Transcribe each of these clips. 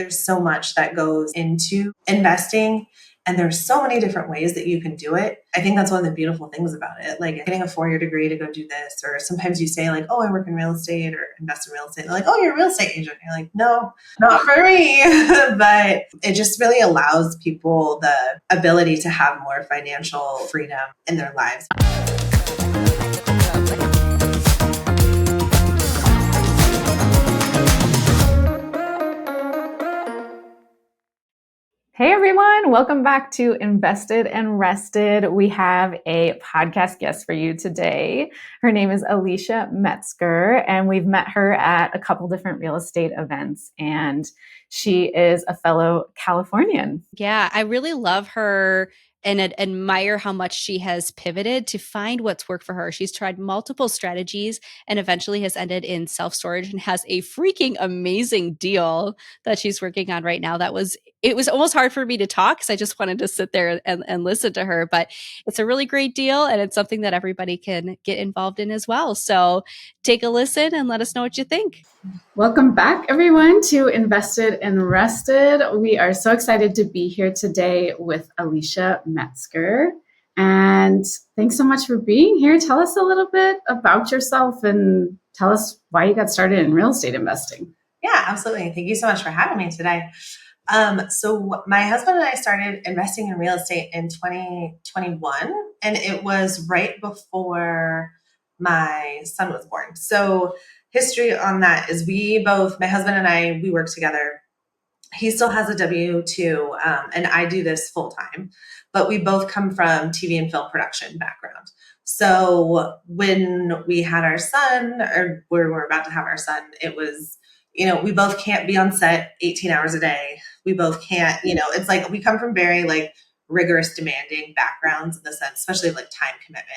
There's so much that goes into investing, and there's so many different ways that you can do it. I think that's one of the beautiful things about it. Like getting a 4-year degree to go do this, or sometimes you say like, oh, I work in real estate or invest in real estate. They're like, oh, you're a real estate agent. You're like, no, not for me. But it just really allows people the ability to have more financial freedom in their lives. Hey everyone, welcome back to Invested and Rested. We have a podcast guest for you today. Her name is Alicia Metzger, and we've met her at a couple different real estate events, and she is a fellow Californian. Yeah, I really love her and admire how much she has pivoted to find what's worked for her. She's tried multiple strategies and eventually has ended in self-storage and has a freaking amazing deal that she's working on right now. It was almost hard for me to talk because I just wanted to sit there and listen to her, but it's a really great deal and it's something that everybody can get involved in as well. So take a listen and let us know what you think. Welcome back, everyone, to Invested and Rested. We are so excited to be here today with Alicia Metzger. And thanks so much for being here. Tell us a little bit about yourself and tell us why you got started in real estate investing. Yeah, absolutely. Thank you so much for having me today. So my husband and I started investing in real estate in 2021, and it was right before my son was born. So history on that is my husband and I, we work together. He still has a W-2, and I do this full time, but we both come from TV and film production background. So when we had our son, or we were about to have our son, it was, we both can't be on set 18 hours a day. We both can't, it's like we come from very like rigorous, demanding backgrounds in the sense, especially of like time commitment.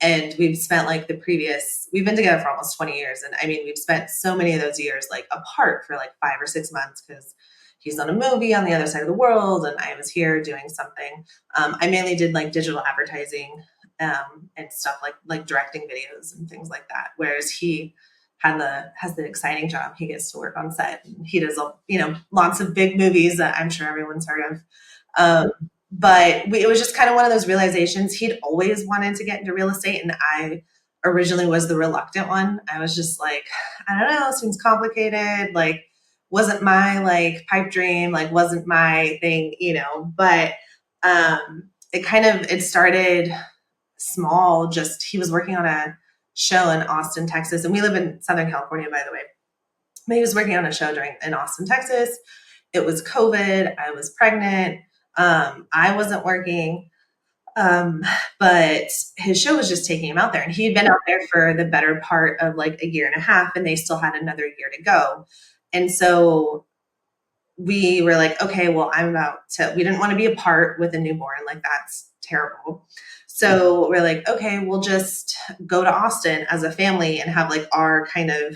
And we've spent we've been together for almost 20 years. And I mean, we've spent so many of those years like apart for like 5 or 6 months because he's on a movie on the other side of the world and I was here doing something. I mainly did like digital advertising and stuff like directing videos and things like that. Whereas he has the exciting job. He gets to work on set and he does, lots of big movies that I'm sure everyone's heard of. But it was just kind of one of those realizations. He'd always wanted to get into real estate, and I originally was the reluctant one. I was just like, I don't know, seems complicated. Like, wasn't my like pipe dream, like wasn't my thing, But it started small. Just he was working on a show in Austin, Texas, and we live in Southern California, by the way. But he was working on a show in Austin, Texas. It was COVID. I was pregnant. I wasn't working, but his show was just taking him out there, and he had been out there for the better part of like a year and a half, and they still had another year to go. And so we were like, okay, well, we didn't want to be apart with a newborn. Like that's terrible. So we're like, okay, we'll just go to Austin as a family and have like our kind of,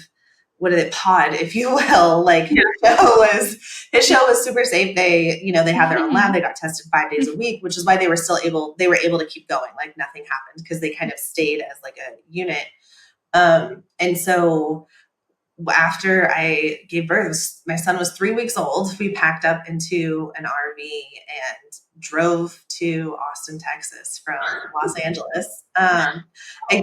pod, if you will. Like his show was super safe. They had their own lab. They got tested 5 days a week, which is why they were able to keep going. Like nothing happened because they kind of stayed as like a unit. And so after I gave birth, my son was 3 weeks old. We packed up into an RV and drove to Austin, Texas from Los Angeles. I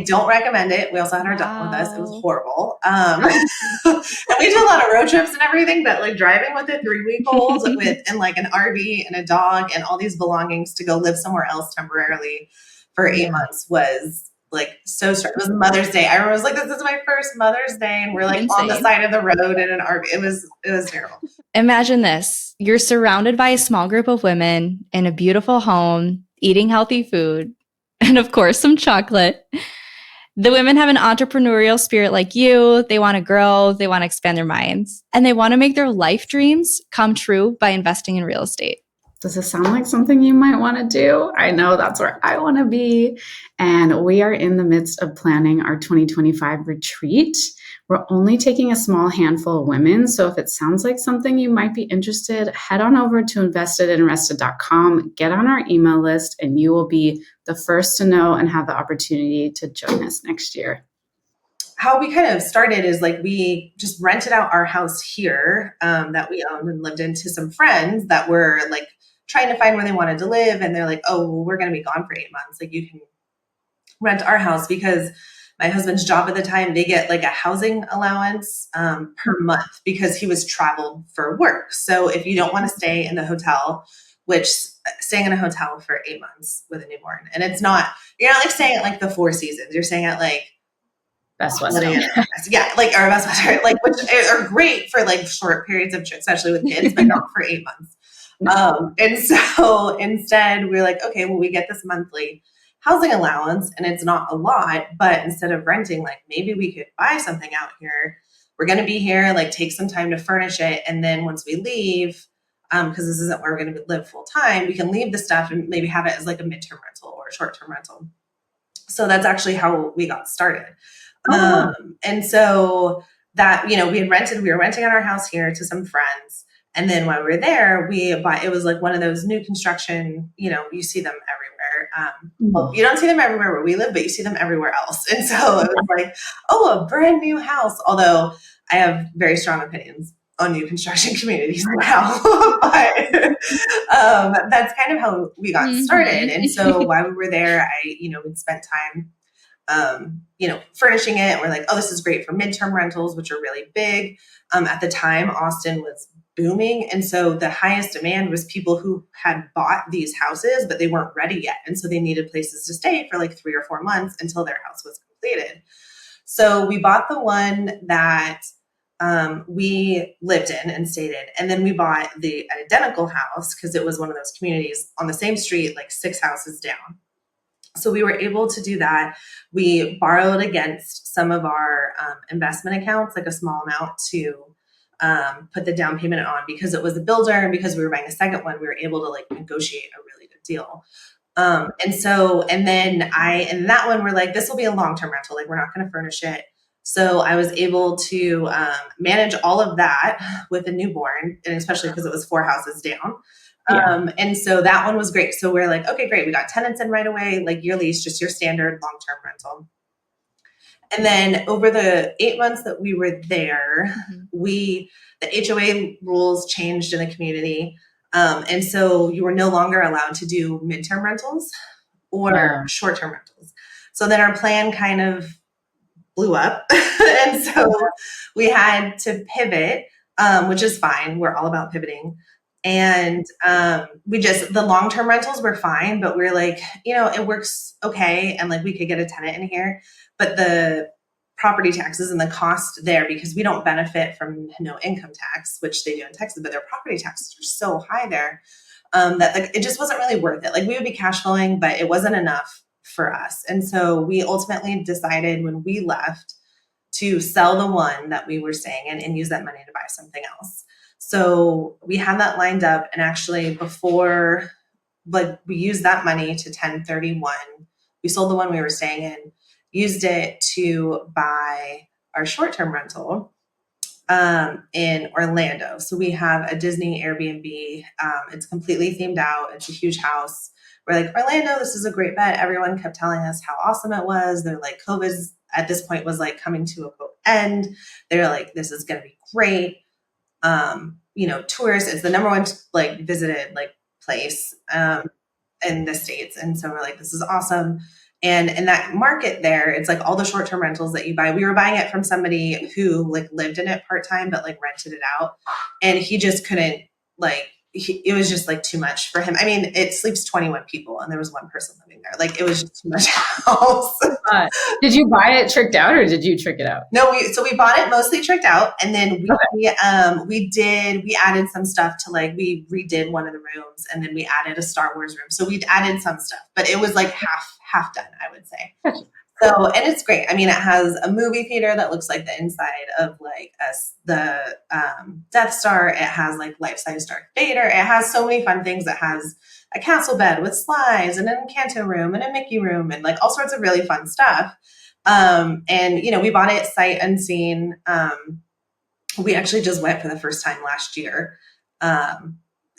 don't recommend it. We also had our dog with us. It was horrible. And we did a lot of road trips and everything, but like driving with a 3-week-old and like an RV and a dog and all these belongings to go live somewhere else temporarily for 8 months was like so stressful. It was Mother's Day. I remember I was like, this is my first Mother's Day, and we're like on the side of the road in an RV. It was terrible. Imagine this. You're surrounded by a small group of women in a beautiful home, eating healthy food, and of course, some chocolate. The women have an entrepreneurial spirit like you. They want to grow, they want to expand their minds, and they want to make their life dreams come true by investing in real estate. Does this sound like something you might want to do? I know that's where I want to be. And we are in the midst of planning our 2025 retreat. We're only taking a small handful of women. So if it sounds like something you might be interested, head on over to investedandrested.com, get on our email list, and you will be the first to know and have the opportunity to join us next year. how we kind of started is like we just rented out our house here that we owned and lived in to some friends that were like trying to find where they wanted to live. And they're like, oh, well, we're going to be gone for 8 months. Like you can rent our house because my husband's job at the time, they get like a housing allowance per month because he was traveled for work. So if you don't want to stay in the hotel, which staying in a hotel for 8 months with a newborn, and it's not, you're not like staying at like the Four Seasons, you're staying at like Best Western. yeah, like or Best Western, like which are great for like short periods of trips, especially with kids, but not for 8 months. And so instead, we're like, okay, well, we get this monthly housing allowance, and it's not a lot, but instead of renting, like maybe we could buy something out here. We're going to be here, like take some time to furnish it, and then once we leave, because this isn't where we're going to live full time, we can leave the stuff and maybe have it as like a midterm rental or a short term rental. So that's actually how we got started. And so that, we were renting on our house here to some friends. And then while we were there, it was like one of those new construction, you see them everywhere. Well, you don't see them everywhere where we live, but you see them everywhere else. And so it was like, oh, a brand new house. Although I have very strong opinions on new construction communities now, but that's kind of how we got started. And so while we were there, we'd spent time furnishing it. We're like, oh, this is great for midterm rentals, which are really big. At the time, Austin was booming. And so the highest demand was people who had bought these houses, but they weren't ready yet. And so they needed places to stay for like 3 or 4 months until their house was completed. So we bought the one that we lived in and stayed in. And then we bought the identical house because it was one of those communities on the same street, like 6 houses down. So we were able to do that. We borrowed against some of our investment accounts, like a small amount to put the down payment on because it was a builder and because we were buying a second one, we were able to like negotiate a really good deal. And then in that one, we're like, this will be a long-term rental. Like we're not going to furnish it. So I was able to manage all of that with a newborn, and especially because it was 4 houses down. And so that one was great. So we're like, okay, great. We got tenants in right away, like your lease, just your standard long-term rental. And then over the 8 months that we were there, the HOA rules changed in the community. And so you were no longer allowed to do midterm rentals or short-term rentals. So then our plan kind of blew up. And so we had to pivot, which is fine. We're all about pivoting. And the long-term rentals were fine, but we're like, it works okay. And like we could get a tenant in here, but the property taxes and the cost there, because we don't benefit from no income tax, which they do in Texas, but their property taxes are so high there that like, it just wasn't really worth it. Like we would be cash flowing, but it wasn't enough for us. And so we ultimately decided when we left to sell the one that we were staying in and use that money to buy something else. So we had that lined up, and actually before, like we used that money to 1031. We sold the one we were staying in, used it to buy our short-term rental in Orlando. So we have a Disney Airbnb. It's completely themed out. It's a huge house. We're like, Orlando, this is a great bet. Everyone kept telling us how awesome it was. They're like, COVID at this point was like coming to a quote end. They're like, this is going to be great. Tourists, it's the number one like visited like place in the States. And so we're like, this is awesome. And in that market there, it's like all the short-term rentals that you buy. We were buying it from somebody who like lived in it part-time, but like rented it out. And he just couldn't it was just like too much for him. I mean, it sleeps 21 people and there was one person living there. Like it was just too much house. Did you buy it tricked out or did you trick it out? No, we bought it mostly tricked out. And then we added some stuff to like, we redid one of the rooms and then we added a Star Wars room. So we added some stuff, but it was like half done, I would say. So, and it's great. I mean, it has a movie theater that looks like the inside of like the Death Star. It has like life-size Darth Vader. It has so many fun things. It has a castle bed with slides and an Encanto room and a Mickey room and like all sorts of really fun stuff. And we bought it sight unseen. We actually just went for the first time last year.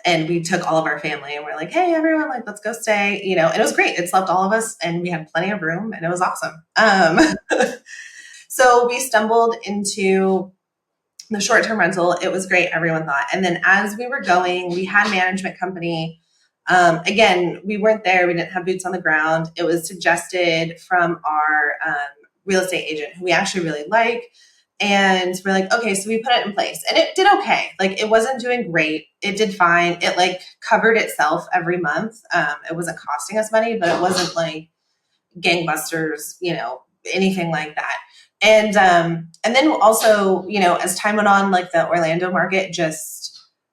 And we took all of our family and we're like, hey, everyone, like, let's go stay, and it was great. It slept all of us and we had plenty of room and it was awesome. So we stumbled into the short-term rental. It was great, everyone thought. And then as we were going, we had a management company. Again, we weren't there. We didn't have boots on the ground. It was suggested from our real estate agent, who we actually really like. And we're like, okay, so we put it in place and it did okay. Like, it wasn't doing great. It did fine. It like covered itself every month. It wasn't costing us money, but it wasn't like gangbusters, anything like that. And then also, as time went on, like the Orlando market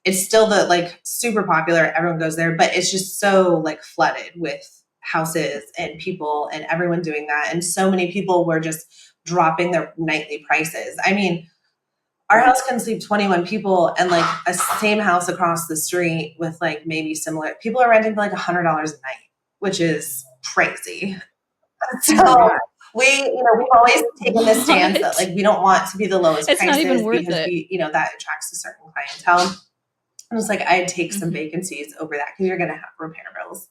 it's still the like super popular. Everyone goes there, but it's just so like flooded with houses and people and everyone doing that. And so many people were just dropping their nightly prices. I mean, our house can sleep 21 people, and like a same house across the street with like maybe similar people are renting for like $100 a night, which is crazy. So we've always taken this stance that like we don't want to be the lowest It's prices not even worth because it. that attracts a certain clientele. And it's like I'd take some Mhm. vacancies over that because you're going to have repair bills.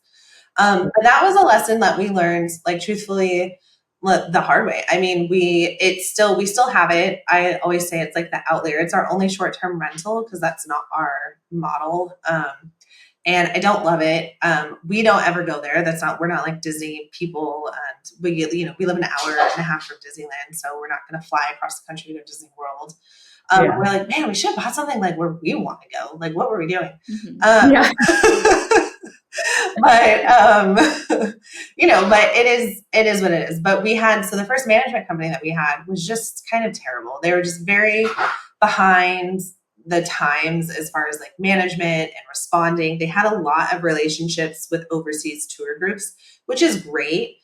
But that was a lesson that we learned, like truthfully, the hard way. I mean, we still have it. I always say it's like the outlier. It's our only short-term rental because that's not our model. And I don't love it. We don't ever go there. We're not like Disney people. And we live an hour and a half from Disneyland. So we're not going to fly across the country to go to Disney World. We're like, man, we should have bought something like where we want to go. Like, what were we doing? Yeah. But it is what it is. But so the first management company that we had was just kind of terrible. They were just very behind the times as far as like management and responding. They had a lot of relationships with overseas tour groups, which is great.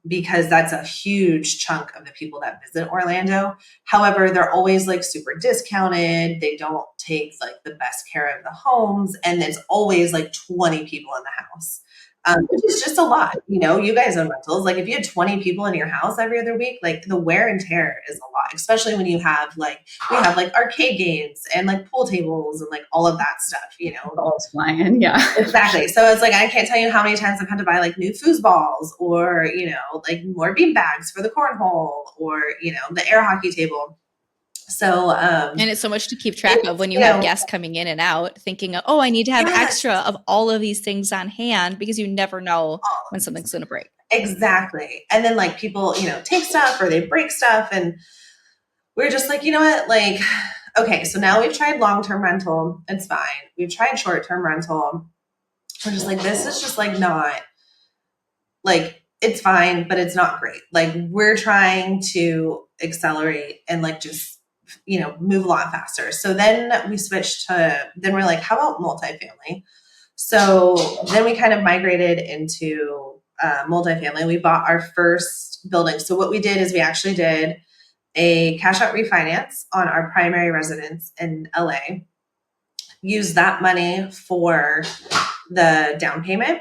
Because that's a huge chunk of the people that visit Orlando. However, they're always like super discounted. They don't take like the best care of the homes. And there's always like 20 people in the house, which is just a lot. You guys own rentals. Like if you had 20 people in your house every other week, like the wear and tear is a lot, especially when we have like arcade games and like pool tables and like all of that stuff, Balls flying. Yeah. Exactly. So it's like, I can't tell you how many times I've had to buy like new foosballs or, like more bean bags for the cornhole or, the air hockey table. So, And it's so much to keep track of when you have guests coming in and out, thinking, oh, I need to have extra of all of these things on hand because you never know when something's going to break. Exactly. And then like people, take stuff or they break stuff. And we're just like, you know what? Like, okay, so now we've tried long-term rental. It's fine. We've tried short-term rental. We're just like, this is just like not like, it's fine, but it's not great. Like we're trying to accelerate and like just, move a lot faster. So then we switched then we're like, how about multifamily? So then we kind of migrated into multifamily. We bought our first building. So what we did is we actually did a cash out refinance on our primary residence in LA, used that money for the down payment,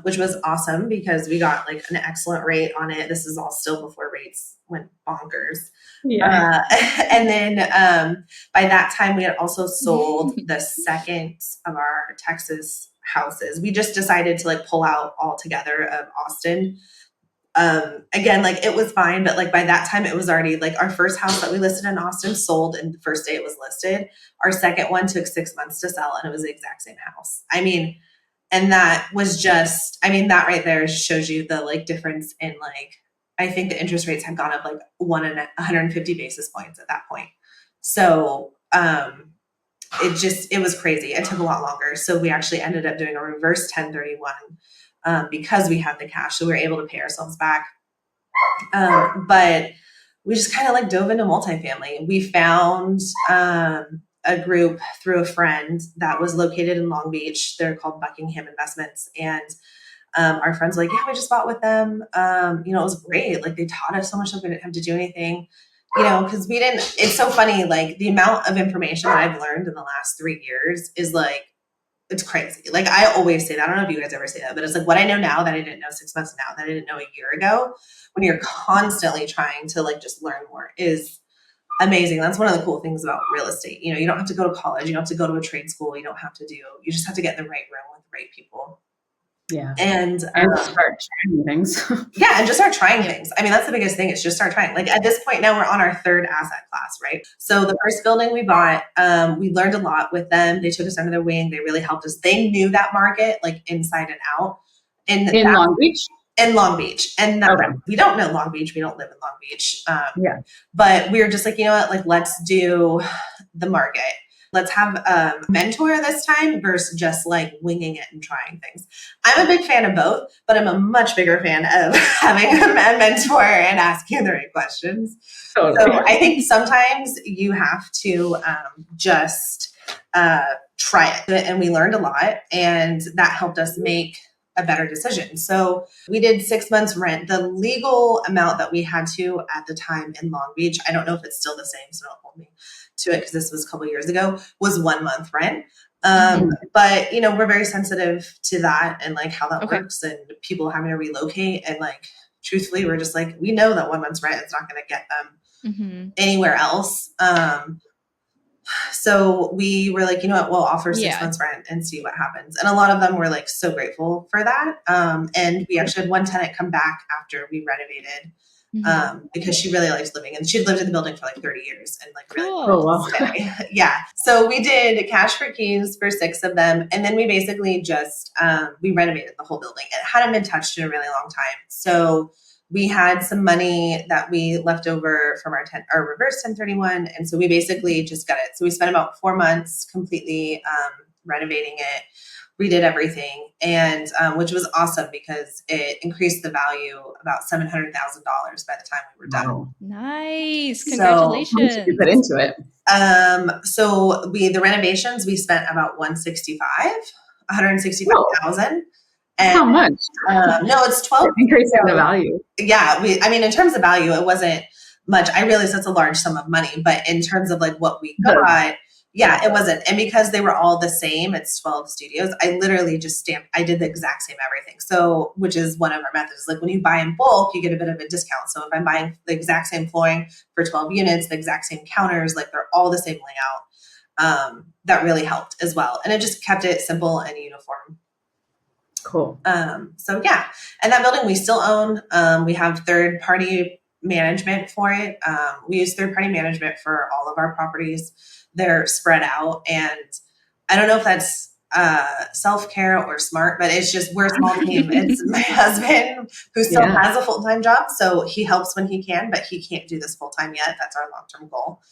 which was awesome because we got like an excellent rate on it. This is all still before rates went bonkers. Yeah. And then by that time, we had also sold the second of our Texas houses. We just decided to like pull out altogether of Austin. Again, like it was fine, but like by that time it was already like our first house that we listed in Austin sold and the first day it was listed. Our second one took 6 months to sell and it was the exact same house. I mean, and that was just, that right there shows you the like difference in like, I think the interest rates had gone up like 150 basis points at that point. So, it was crazy. It took a lot longer. So we actually ended up doing a reverse 1031 because we had the cash. So we were able to pay ourselves back. But we just kind of like dove into multifamily. We found a group through a friend that was located in Long Beach. They're called Buckingham Investments. And our friends were like, yeah, we just bought with them. It was great. Like they taught us so much that we didn't have to do anything, because it's so funny. Like the amount of information that I've learned in the last 3 years is like, it's crazy. Like I always say that. I don't know if you guys ever say that, but it's like what I know now that I didn't know 6 months now that I didn't know a year ago, when you're constantly trying to like just learn more is amazing. That's one of the cool things about real estate. You don't have to go to college. You don't have to go to a trade school. You just have to get in the right room with the right people. Yeah. And And start trying things. yeah, and just start trying things. I mean, that's the biggest thing is just start trying. Like at this point now we're on our third asset class, right? So the first building we bought, we learned a lot with them. They took us under their wing. They really helped us. They knew that market like inside and out. And In Long Beach? in Long Beach. And Okay. we don't know Long Beach. We don't live in Long Beach. Yeah. But we were just like, you know what? Like, let's do the market. Let's have a mentor this time versus just like winging it and trying things. I'm a big fan of both, but I'm a much bigger fan of having a mentor and asking the right questions. Totally. So I think sometimes you have to just try it. And we learned a lot, and that helped us make a better decision. So we did 6 months rent. The legal amount that we had to at the time in Long Beach, I don't know if it's still the same, so don't hold me to it because this was a couple years ago, was 1 month rent. But you know, we're very sensitive to that and like how that works and people having to relocate. And like, truthfully, we're just like, we know that 1 month's rent is not going to get them anywhere else. So we were like, you know what, we'll offer 6 months rent and see what happens. And a lot of them were like so grateful for that. And we actually had one tenant come back after we renovated because she really likes living, and she'd lived in the building for like 30 years and like really wanted to stay. Yeah. So we did cash for keys for 6 of them. And then we basically just, we renovated the whole building. It hadn't been touched in a really long time. So we had some money that we left over from our reverse 1031. And so we basically just got it. So we spent about 4 months completely renovating it, redid everything, and which was awesome because it increased the value about $700,000 by the time we were done. Wow. Nice. Congratulations. So, how much did you put into it? So the renovations, we spent about 165,000. How much? No, it's 12. Increasing the value. Yeah. I mean, in terms of value, it wasn't much. I realize that's a large sum of money, but in terms of like what we got, yeah, it wasn't. And because they were all the same, it's 12 studios. I literally just I did the exact same everything. So, which is one of our methods. Like when you buy in bulk, you get a bit of a discount. So if I'm buying the exact same flooring for 12 units, the exact same counters, like they're all the same layout. That really helped as well. And it just kept it simple and uniform. Cool. So yeah, and that building we still own. We have third party management for it. We use third party management for all of our properties. They're spread out, and I don't know if that's self-care or smart, but it's just, we're a small team. It's my husband who still has a full-time job, so he helps when he can, but he can't do this full-time yet. That's our long-term goal.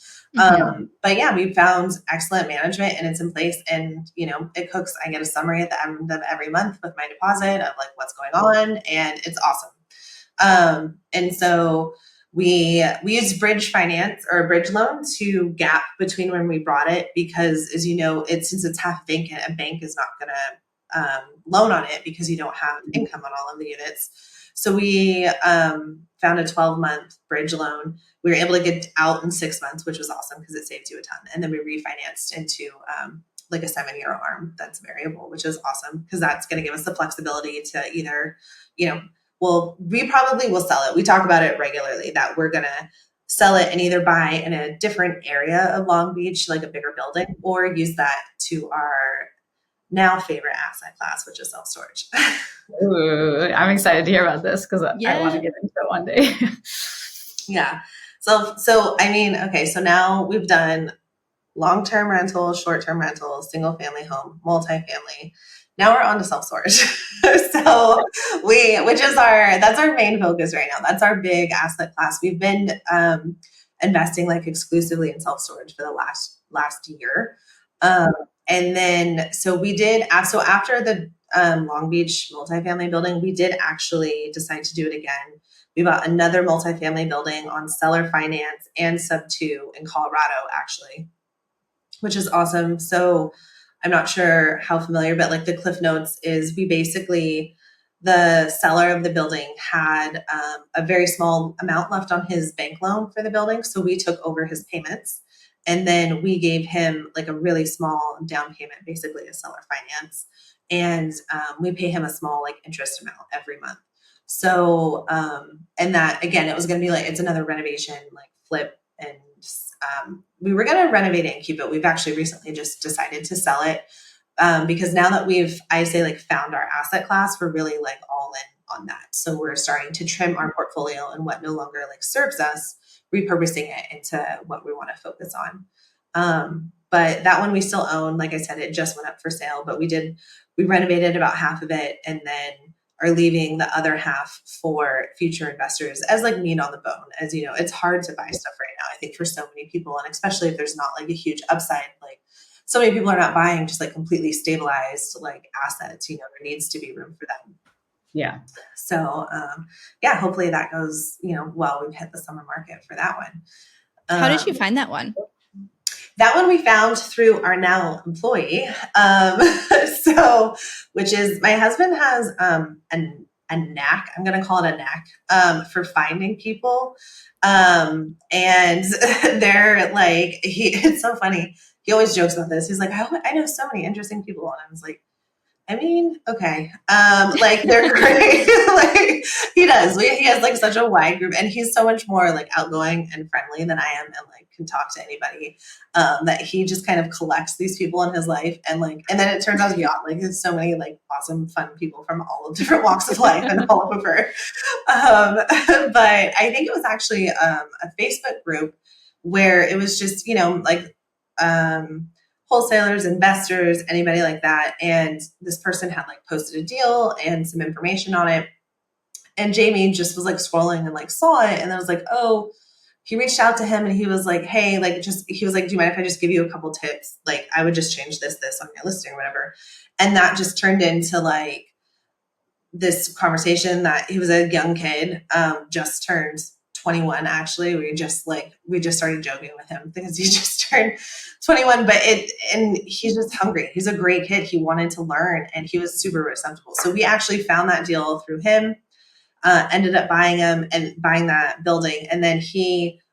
But yeah, we found excellent management and it's in place, and you know, it cooks. I get a summary at the end of every month with my deposit of like what's going on, and it's awesome. And so we used bridge finance or a bridge loan to gap between when we bought it, because as you know, since it's half vacant, a bank is not going to loan on it because you don't have income on all of the units. So we found a 12-month bridge loan. We were able to get out in 6 months, which was awesome because it saved you a ton. And then we refinanced into like a 7-year arm that's variable, which is awesome because that's going to give us the flexibility to either, you know, we probably will sell it. We talk about it regularly that we're going to sell it and either buy in a different area of Long Beach, like a bigger building, or use that to our now favorite asset class, which is self-storage. Ooh, I'm excited to hear about this because I want to get into it one day. Yeah. So I mean, okay, so now we've done long-term rental, short-term rental, single family home, multifamily. Now we're on to self-storage. So that's our main focus right now. That's our big asset class. We've been investing like exclusively in self-storage for the last year. And then, so after the Long Beach multifamily building, we did actually decide to do it again. We bought another multifamily building on seller finance and sub-2 in Colorado, actually, which is awesome. So I'm not sure how familiar, but like the Cliff Notes is the seller of the building had a very small amount left on his bank loan for the building. So we took over his payments, and then we gave him like a really small down payment, basically a seller finance. And we pay him a small like interest amount every month. So, and that, again, it was going to be like, it's another renovation, like flip. And we were going to renovate it and keep it. We've actually recently just decided to sell it. Because now that I say like found our asset class, we're really like all in on that. So we're starting to trim our portfolio and what no longer like serves us, repurposing it into what we want to focus on. But that one we still own. Like I said, it just went up for sale, but we renovated about half of it and then are leaving the other half for future investors as like meat on the bone. As you know, it's hard to buy stuff right now, I think, for so many people. And especially if there's not like a huge upside, like so many people are not buying just like completely stabilized like assets. There needs to be room for them. Yeah. So yeah, hopefully that goes, well. We've hit the summer market for that one. How did you find that one? That one we found through our now employee. Which is my husband has a knack, I'm going to call it a knack, for finding people. And they're like, it's so funny. He always jokes about this. He's like, I know so many interesting people. And I was like, I mean, okay. Like they're great. Like he does. He has like such a wide group and he's so much more like outgoing and friendly than I am and like can talk to anybody. That he just kind of collects these people in his life and then it turns out to be like there's so many like awesome, fun people from all of different walks of life and all over. But I think it was actually a Facebook group where it was just, wholesalers, investors, anybody like that. And this person had like posted a deal and some information on it. And Jamie just was like scrolling and like saw it. And I was like, oh, he reached out to him and he was like, hey, he was like, do you mind if I just give you a couple tips? Like I would just change this on your listing or whatever. And that just turned into like this conversation that he was a young kid, just turned 21. Actually, we just started joking with him because he just turned 21, and he's just hungry. He's a great kid. He wanted to learn and he was super receptive. So we actually found that deal through him, ended up buying that building. And then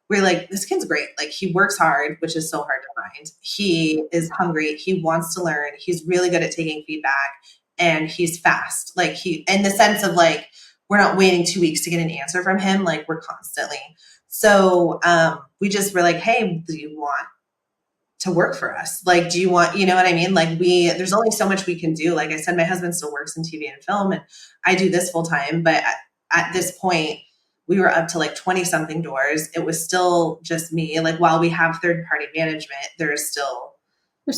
we're like, this kid's great. Like he works hard, which is so hard to find. He is hungry. He wants to learn. He's really good at taking feedback and he's fast. Like in the sense of like, we're not waiting 2 weeks to get an answer from him. Like we're constantly. So we just were like, hey, do you want to work for us? Like, do you want, you know what I mean? Like there's only so much we can do. Like I said, my husband still works in TV and film and I do this full time. But at this point, we were up to like 20 something doors. It was still just me. Like while we have third party management, there's still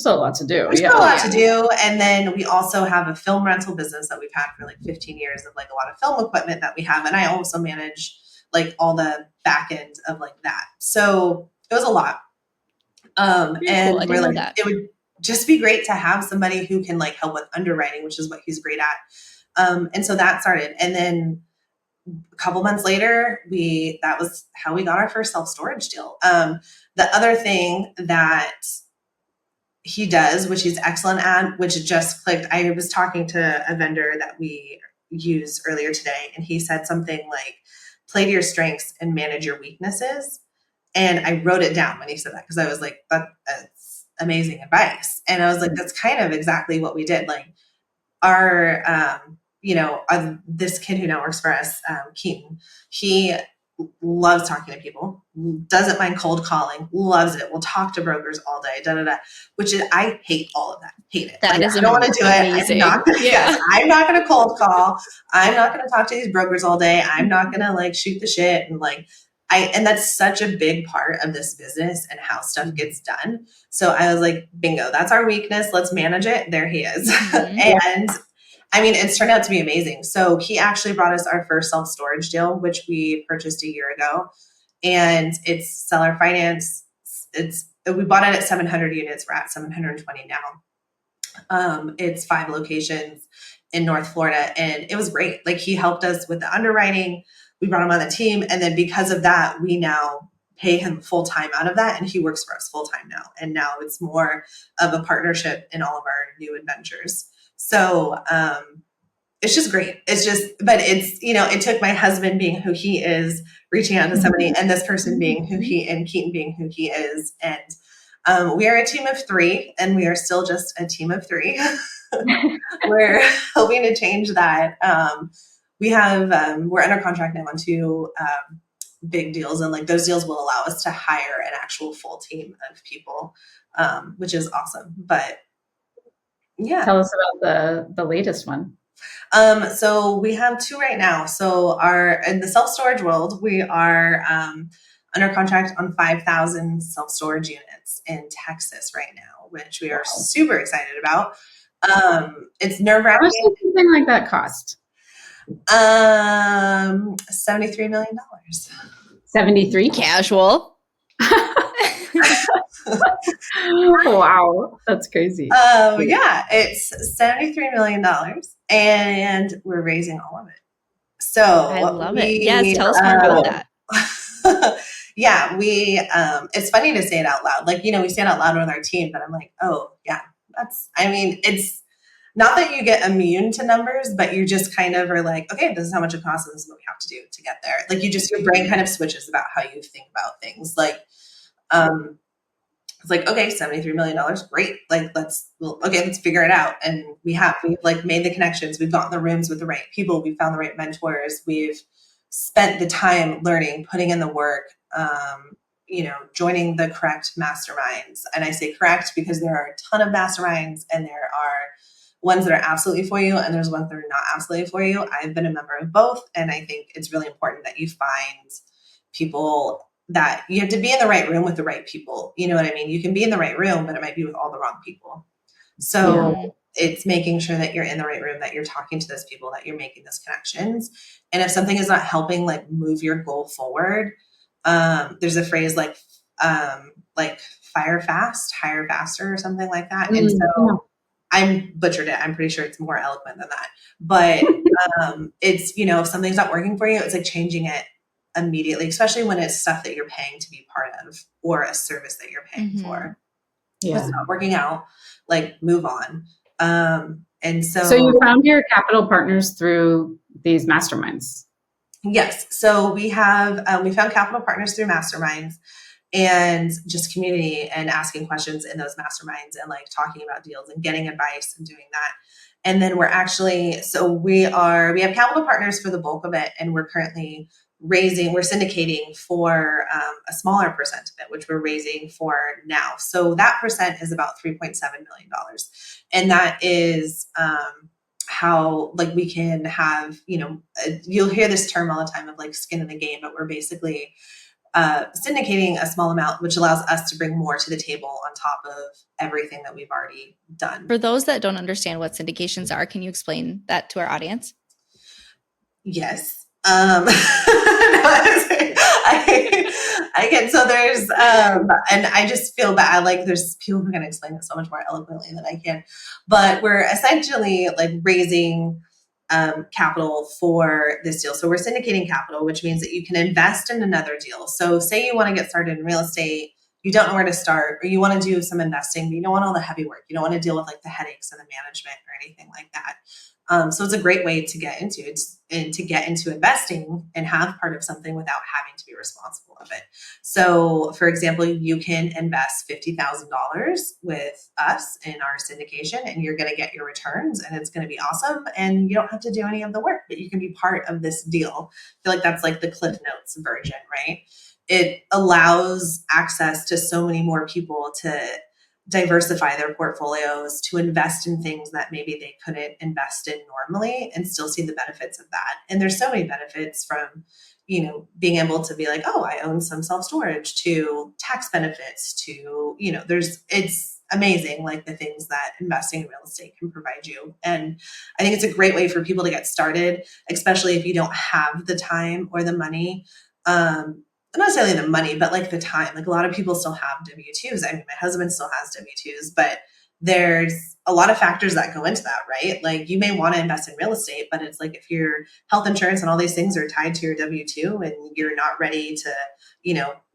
a lot to do. There's still a lot to do. And then we also have a film rental business that we've had for like 15 years of like a lot of film equipment that we have. And I also manage like all the back end of like that. So it was a lot. And we're like, it would just be great to have somebody who can like help with underwriting, which is what he's great at. And so that started. And then a couple months later, that was how we got our first self-storage deal. The other thing that he does, which he's excellent at, which just clicked. I was talking to a vendor that we used earlier today, and he said something like, play to your strengths and manage your weaknesses. And I wrote it down when he said that because I was like, that's amazing advice. And I was like, that's kind of exactly what we did. Like this kid who now works for us, Keaton, he loves talking to people, doesn't mind cold calling, loves it. We'll talk to brokers all day, which is, I hate all of that. Hate it. That is I don't want to do amazing. it. I'm not going to cold call. I'm not going to talk to these brokers all day. I'm not going to like shoot the shit. And like, and that's such a big part of this business and how stuff gets done. So I was like, bingo, that's our weakness. Let's manage it. There he is. Mm-hmm. And I mean, it's turned out to be amazing. So he actually brought us our first self-storage deal, which we purchased a year ago. And it's seller finance. We bought it at 700 units. We're at 720 now. It's 5 locations in North Florida. And it was great. Like he helped us with the underwriting. We brought him on the team. And then because of that, we now pay him full time out of that. And he works for us full time now. And now it's more of a partnership in all of our new adventures. So it's just great. It took my husband being who he is, reaching out to somebody, and this person being and Keaton being who he is. And we are a team of 3, and we are still just a team of 3. We're hoping to change that. We're under contract now on 2 big deals, and like those deals will allow us to hire an actual full team of people, which is awesome. But Yeah. Tell us about the latest one. So we have two right now. So in the self-storage world, we are under contract on 5,000 self-storage units in Texas right now, which we are Wow. super excited about. It's How much nerve-wracking. does something like that cost? $73 million. 73? Casual. Wow, that's crazy. Yeah, it's $73 million and we're raising all of it. So I love it. Yes, tell us more about that. Yeah, it's funny to say it out loud. Like, we say it out loud with our team, but I'm like, oh yeah, it's not that you get immune to numbers, but you just kind of are like, okay, this is how much it costs and this is what we have to do to get there. Like your brain kind of switches about how you think about things. Like, it's like, okay, $73 million. Great. Like, let's figure it out. And we've like made the connections. We've gotten the rooms with the right people. We've found the right mentors. We've spent the time learning, putting in the work, joining the correct masterminds. And I say correct because there are a ton of masterminds and there are ones that are absolutely for you and there's ones that are not absolutely for you. I've been a member of both. And I think it's really important that you find people that you have to be in the right room with the right people. You know what I mean? You can be in the right room, but it might be with all the wrong people. So it's making sure that you're in the right room, that you're talking to those people, that you're making those connections. And if something is not helping, like move your goal forward, there's a phrase like fire fast, hire faster or something like that. And so I'm butchered it. I'm pretty sure it's more eloquent than that, but it's, if something's not working for you, it's like changing it immediately, especially when it's stuff that you're paying to be part of or a service that you're paying for. Yeah. If it's not working out, like move on. And so you found your capital partners through these masterminds. Yes. So we found capital partners through masterminds and just community and asking questions in those masterminds and like talking about deals and getting advice and doing that. And then we have capital partners for the bulk of it. And we're currently we're syndicating for a smaller percent of it, which we're raising for now. So that percent is about $3.7 million. And that is how like we can have, you'll hear this term all the time of like skin in the game, but we're basically syndicating a small amount, which allows us to bring more to the table on top of everything that we've already done. For those that don't understand what syndications are, can you explain that to our audience? Yes. I can. So there's, and I just feel bad. Like there's people who can explain it so much more eloquently than I can, but we're essentially like raising capital for this deal. So we're syndicating capital, which means that you can invest in another deal. So say you want to get started in real estate, you don't know where to start, or you want to do some investing, but you don't want all the heavy work. You don't want to deal with like the headaches and the management or anything like that. So it's a great way to get into it and to get into investing and have part of something without having to be responsible of it. So for example, you can invest $50,000 with us in our syndication and you're going to get your returns and it's going to be awesome. And you don't have to do any of the work, but you can be part of this deal. I feel like that's like the Cliff Notes version, right? It allows access to so many more people to diversify their portfolios, to invest in things that maybe they couldn't invest in normally and still see the benefits of that. And there's so many benefits from, being able to be like, oh, I own some self-storage, to tax benefits, to, it's amazing, like the things that investing in real estate can provide you. And I think it's a great way for people to get started, especially if you don't have the time or the money. Not necessarily the money, but like the time. Like a lot of people still have W-2s. I mean, my husband still has W-2s, but there's a lot of factors that go into that, right? Like you may want to invest in real estate, but it's like if your health insurance and all these things are tied to your W-2 and you're not ready to,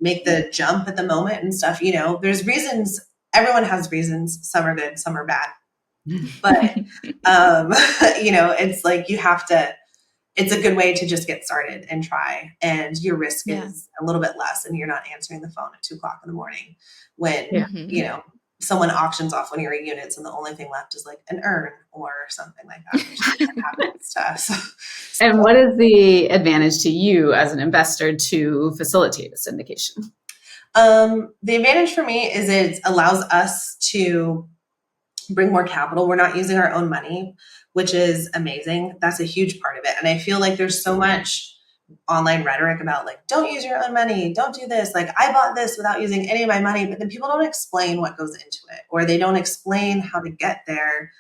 make the jump at the moment and stuff, there's reasons. Everyone has reasons. Some are good, some are bad. But, it's like you have to, it's a good way to just get started and try. And your risk is a little bit less and you're not answering the phone at 2:00 in the morning when, someone auctions off one of your units and the only thing left is like an urn or something like that, which happens to us. And what is the advantage to you as an investor to facilitate a syndication? The advantage for me is it allows us to bring more capital. We're not using our own money, which is amazing. That's a huge part of it. And I feel like there's so much online rhetoric about like, don't use your own money, don't do this. Like, I bought this without using any of my money, but then people don't explain what goes into it, or they don't explain how to get there,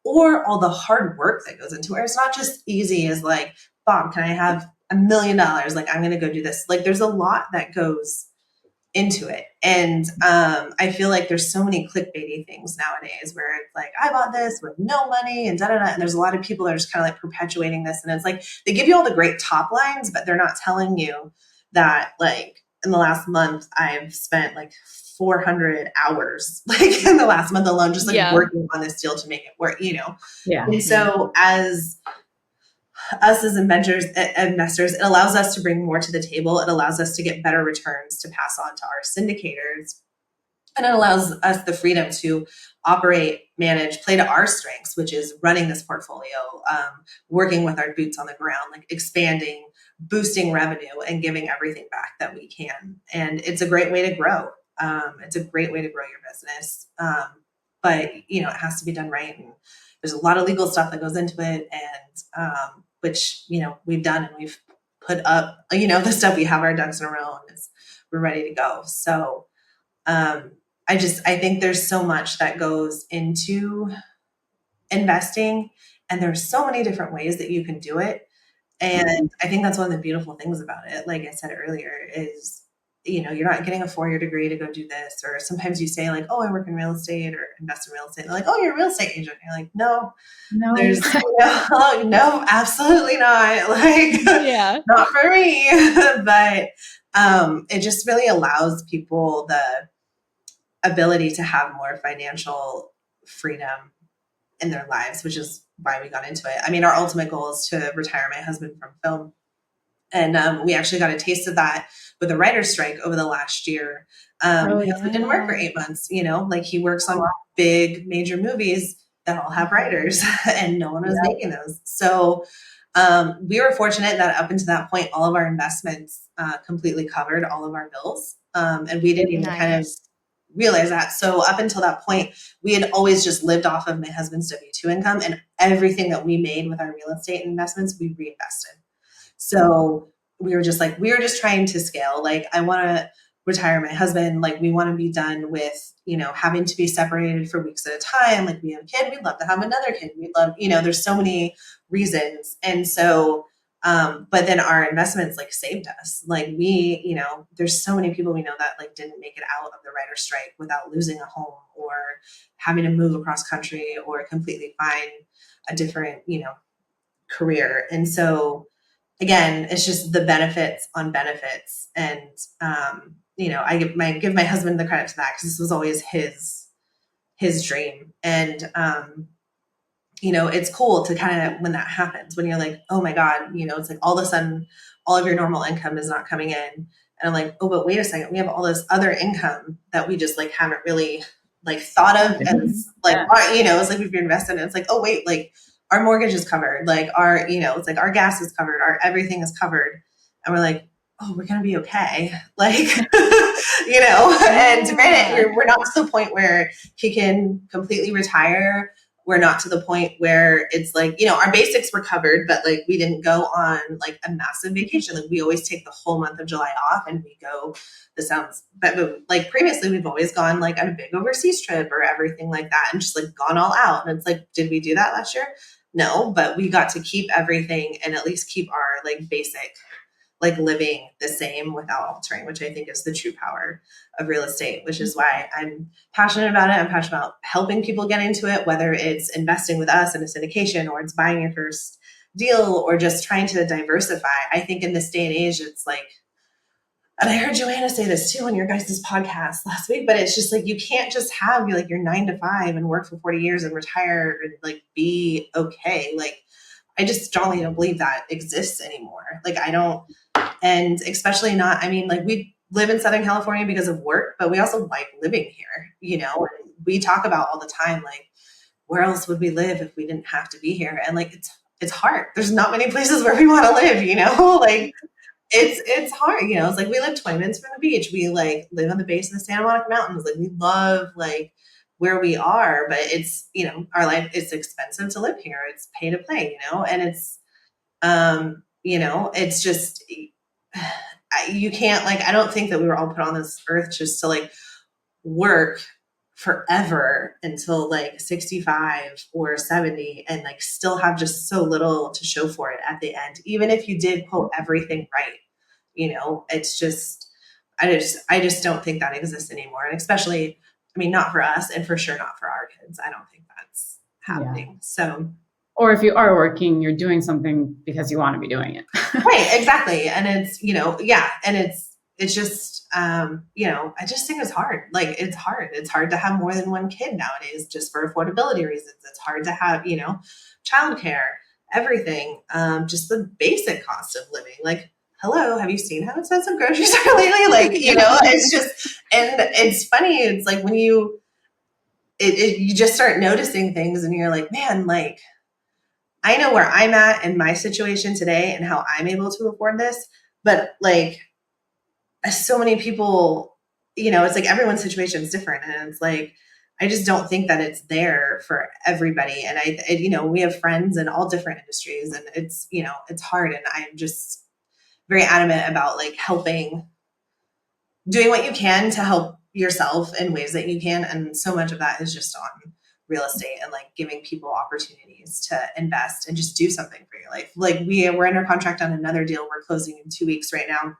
or all the hard work that goes into it. It's not just easy as like, Bob, can I have $1 million? Like, I'm going to go do this. Like, there's a lot that goes into it. And I feel like there's so many clickbaity things nowadays where it's like, I bought this with no money and da da da. And there's a lot of people that are just kind of like perpetuating this. And it's like, they give you all the great top lines, but they're not telling you that like in the last month, I've spent like 400 hours, like in the last month alone, just like working on this deal to make it work, you know? Yeah. And so as us as investors, it allows us to bring more to the table. It allows us to get better returns to pass on to our syndicators. And it allows us the freedom to operate, manage, play to our strengths, which is running this portfolio, working with our boots on the ground, like expanding, boosting revenue, and giving everything back that we can. And it's a great way to grow. It's a great way to grow your business. But, you know, it has to be done right. And there's a lot of legal stuff that goes into it. And, which, you know, we've done, and we've put up, you know, the stuff. We have our ducks in a row, and we're ready to go. So, I think there's so much that goes into investing, and there's so many different ways that you can do it. And I think that's one of the beautiful things about it. Like I said earlier, is, you know, you're not getting a 4-year degree to go do this. Or sometimes you say like, oh, I work in real estate or invest in real estate. They're like, oh, you're a real estate agent. And you're like, no, there's no, absolutely not. Like, not for me. But it just really allows people the ability to have more financial freedom in their lives, which is why we got into it. I mean, our ultimate goal is to retire my husband from film. And we actually got a taste of that with a writer's strike over the last year. My husband didn't work for 8 months, you know, like he works on big major movies that all have writers and no one was making those. So we were fortunate that up until that point, all of our investments completely covered all of our bills. And we didn't even kind of realize that. So up until that point, we had always just lived off of my husband's W-2 income, and everything that we made with our real estate investments, we reinvested. So we were just trying to scale. Like, I want to retire my husband. Like, we want to be done with, you know, having to be separated for weeks at a time. Like, we have a kid, we'd love to have another kid. We'd love, you know, there's so many reasons. And so, but then our investments like saved us. Like, we, you know, there's so many people we know that like didn't make it out of the writer's strike without losing a home or having to move across country or completely find a different, you know, career. And so again, it's just the benefits on benefits. And, you know, I give my husband the credit to that, because this was always his dream. And, you know, it's cool to kind of, when that happens, when you're like, oh my God, you know, it's like all of a sudden, all of your normal income is not coming in. And I'm like, oh, but wait a second, we have all this other income that we just like haven't really like thought of as like, you know, it's like we've invested in. It's like, oh wait, like our mortgage is covered. Like our, you know, it's like our gas is covered, our everything is covered. And we're like, oh, we're going to be okay. Like, you know, and granted, we're not to the point where he can completely retire. We're not to the point where it's like, you know, our basics were covered, but like we didn't go on like a massive vacation. Like, we always take the whole month of July off, and we go, but like previously we've always gone like on a big overseas trip or everything like that, and just like gone all out. And it's like, did we do that last year? No, but we got to keep everything and at least keep our like basic like living the same without altering, which I think is the true power of real estate, which is why I'm passionate about it. I'm passionate about helping people get into it, whether it's investing with us in a syndication, or it's buying your first deal, or just trying to diversify. I think in this day and age, it's like, and I heard Joanna say this too on your guys' podcast last week, but it's just like, you can't just have like your 9 to 5 and work for 40 years and retire and like be okay. Like, I just strongly don't believe that exists anymore. Like, I don't, and especially not, I mean, like, we live in Southern California because of work, but we also like living here, you know, and we talk about all the time, like, where else would we live if we didn't have to be here? And like, it's hard. There's not many places where we want to live, you know, like it's hard, you know, it's like we live 20 minutes from the beach. We like live on the base of the Santa Monica Mountains. Like, we love like where we are, but it's, our life, it's expensive to live here. It's pay to play, and it's, it's just, you can't, like, I don't think that we were all put on this earth just to like work forever until like 65 or 70 and like still have just so little to show for it at the end, even if you did pull everything right. It's just, I just don't think that exists anymore. And especially, I mean, not for us, and for sure not for our kids. I don't think that's happening. Yeah. So, or if you are working, you're doing something because you want to be doing it. right, exactly. And it's, and it's just, I just think it's hard. Like, it's hard. It's hard to have more than one kid nowadays, just for affordability reasons. It's hard to have, childcare, everything, just the basic cost of living. Like, hello, have you seen how expensive groceries are lately? Like, it's just, and it's funny. It's like when you just start noticing things and you're like, man, like, I know where I'm at in my situation today and how I'm able to afford this, but like, so many people, it's like everyone's situation is different. And it's like, I just don't think that it's there for everybody. And we have friends in all different industries, and it's, it's hard. And I'm just very adamant about like doing what you can to help yourself in ways that you can. And so much of that is just on real estate and like giving people opportunities to invest and just do something for your life. Like we're under contract on another deal. We're closing in 2 weeks right now.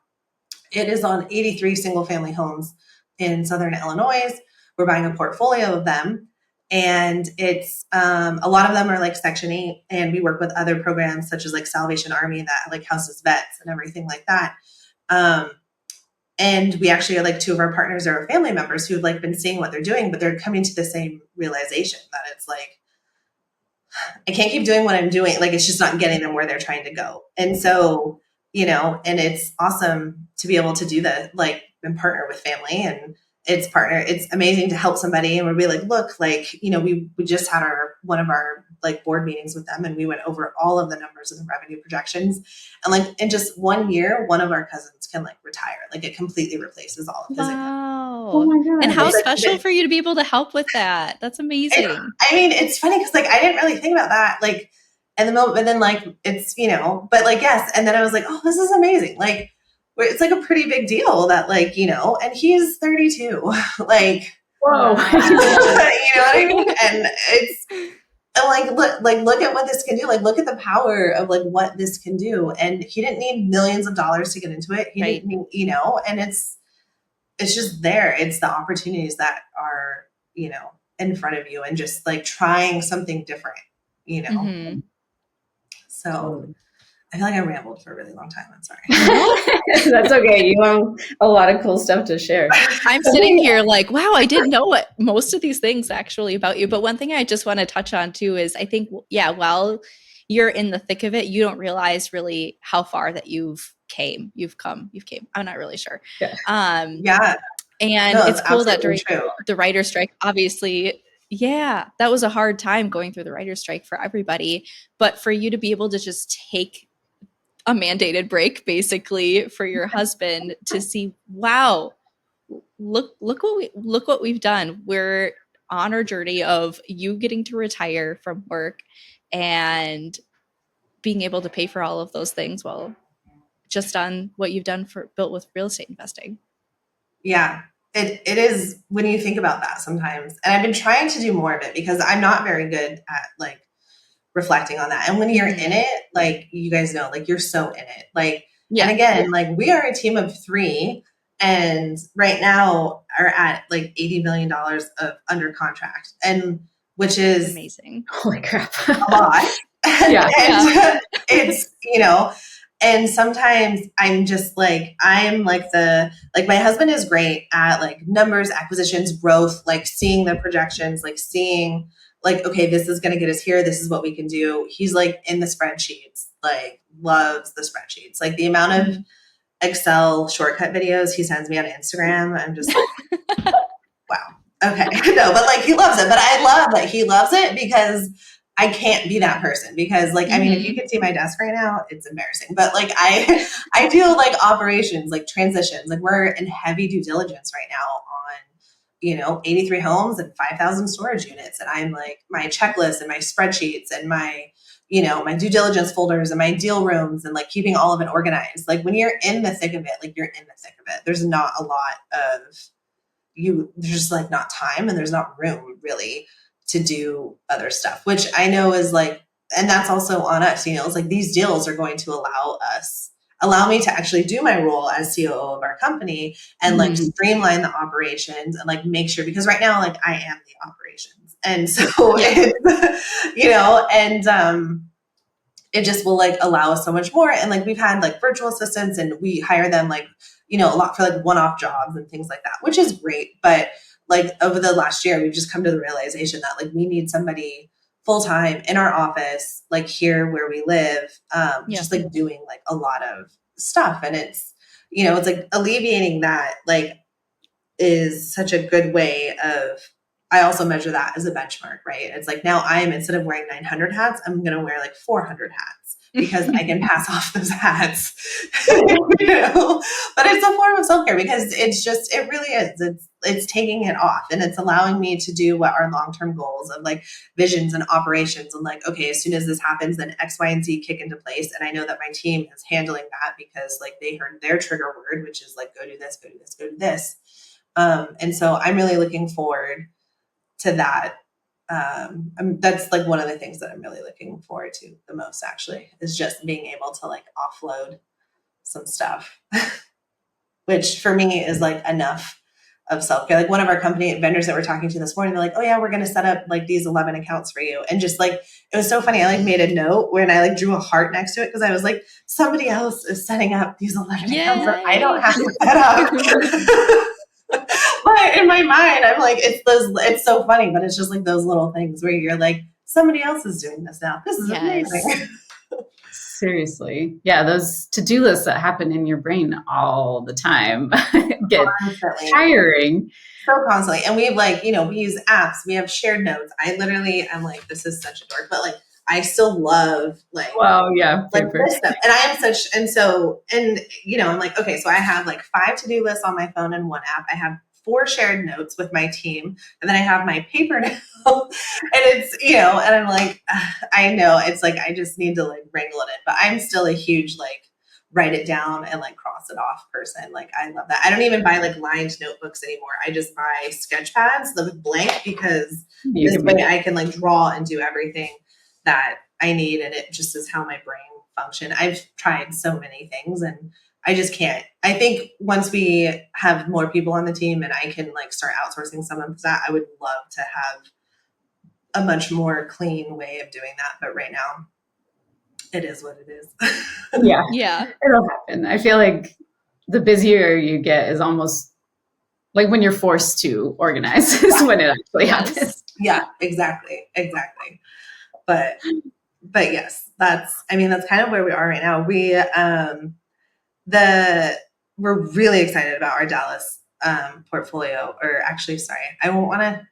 It is on 83 single family homes in Southern Illinois. We're buying a portfolio of them. And it's a lot of them are like Section 8. And we work with other programs such as like Salvation Army that like houses vets and everything like that. And we actually are like, two of our partners are our family members who've like been seeing what they're doing, but they're coming to the same realization that it's like, I can't keep doing what I'm doing. Like, it's just not getting them where they're trying to go. And so, and it's awesome to be able to do that, like, and partner with family, and it's amazing to help somebody. And we'll be like, look, like, we just had one of our like board meetings with them, and we went over all of the numbers and the revenue projections. And like, in just 1 year, one of our cousins can like retire. Like, it completely replaces all of his income. Wow. Oh my God. And how It's special like, for you to be able to help with that. That's amazing. I mean, it's funny because like, I didn't really think about that. Like, in the moment, but then like, it's, but like, yes. And then I was like, oh, this is amazing. Like, it's like a pretty big deal that like, and he's 32, like, whoa, you know what I mean? And it's look at what this can do. Like, look at the power of like what this can do. And he didn't need millions of dollars to get into it. He Right. didn't need, and it's just there. It's the opportunities that are, in front of you, and just like trying something different, Mhm. So Totally. I feel like I rambled for a really long time. I'm sorry. That's okay. You have a lot of cool stuff to share. I'm sitting here like, wow, I didn't know what most of these things actually about you. But one thing I just want to touch on too is I think, while you're in the thick of it, you don't realize really how far that you've come. I'm not really sure. Yeah. Yeah. And No, it's cool that absolutely during true. the writer's strike, obviously, that was a hard time going through the writer's strike for everybody. But for you to be able to just take a mandated break basically for your husband to see, wow, look what we've done. We're on our journey of you getting to retire from work and being able to pay for all of those things, well, just on what you've done built with real estate investing. Yeah, it is, when you think about that sometimes. And I've been trying to do more of it because I'm not very good at like reflecting on that. And when you're in it, like, you guys know, like, you're so in it. Like, and again, like, we are a team of 3, and right now are at like $80 million of under contract, and which is amazing. Holy crap. a lot. Yeah. And it's, and sometimes I'm just like, my husband is great at like numbers, acquisitions, growth, like seeing the projections, like seeing like, okay, this is going to get us here. This is what we can do. He's like in the spreadsheets, like loves the spreadsheets, like the amount of Excel shortcut videos he sends me on Instagram. I'm just like, wow. Okay. No, but like, he loves it, but I love that he loves it because I can't be that person, because like, I mean, if you could see my desk right now, it's embarrassing, but like, I do like operations, like transitions, like we're in heavy due diligence right now 83 homes and 5,000 storage units. And I'm like, my checklists and my spreadsheets and my, my due diligence folders and my deal rooms and like keeping all of it organized. Like when you're in the thick of it, like you're in the thick of it. There's not a lot of there's just like not time and there's not room really to do other stuff, which I know is like, and that's also on us, it's like these deals are going to allow me to actually do my role as COO of our company and like streamline the operations and like make sure, because right now, like I am the operations. And so, it just will like allow us so much more. And like, we've had like virtual assistants and we hire them like, a lot for like one-off jobs and things like that, which is great. But like over the last year, we've just come to the realization that like we need somebody full-time in our office, like here where we live, just like doing like a lot of stuff. And it's, it's like alleviating that like is such a good way of, I also measure that as a benchmark, right? It's like now instead of wearing 900 hats, I'm going to wear like 400 hats because I can pass off those hats, but it's a form of self-care because it really is. It's taking it off and it's allowing me to do what our long-term goals of like visions and operations and like, okay, as soon as this happens, then X, Y, and Z kick into place. And I know that my team is handling that because like they heard their trigger word, which is like, go do this, go do this, go do this. And so I'm really looking forward to that. That's like one of the things that I'm really looking forward to the most, actually, is just being able to like offload some stuff, which for me is like enough of self-care. Like one of our company vendors that we're talking to this morning, they're like, oh yeah, we're going to set up like these 11 accounts for you. And just like, it was so funny. I like made a note when I like drew a heart next to it. Cause I was like, somebody else is setting up these 11 accounts that I don't have to set up. But in my mind, I'm like, it's so funny, but it's just like those little things where you're like, somebody else is doing this now. This is amazing. Seriously. Yeah, those to-do lists that happen in your brain all the time get tiring. So constantly. And we have like, we use apps, we have shared notes. I'm like, this is such a dork, but like, I still love like, like this stuff. And I am such, I'm like, okay, so I have like 5 to-do lists on my phone and one app. I have 4 shared notes with my team. And then I have my paper now. And it's, and I'm like, I know it's like, I just need to like wrangle it in, but I'm still a huge, like, write it down and like cross it off person. Like, I love that. I don't even buy like lined notebooks anymore. I just buy sketch pads, the blank, because this way I can like draw and do everything that I need. And it just is how my brain function. I've tried so many things and I just can't. I think once we have more people on the team and I can like start outsourcing some of that, I would love to have a much more clean way of doing that. But right now it is what it is. Yeah. It'll happen. I feel like the busier you get is almost like when you're forced to organize is when it actually happens. Yeah, exactly. But yes, that's kind of where we are right now. We're really excited about our Dallas portfolio, or actually, sorry, I won't want to.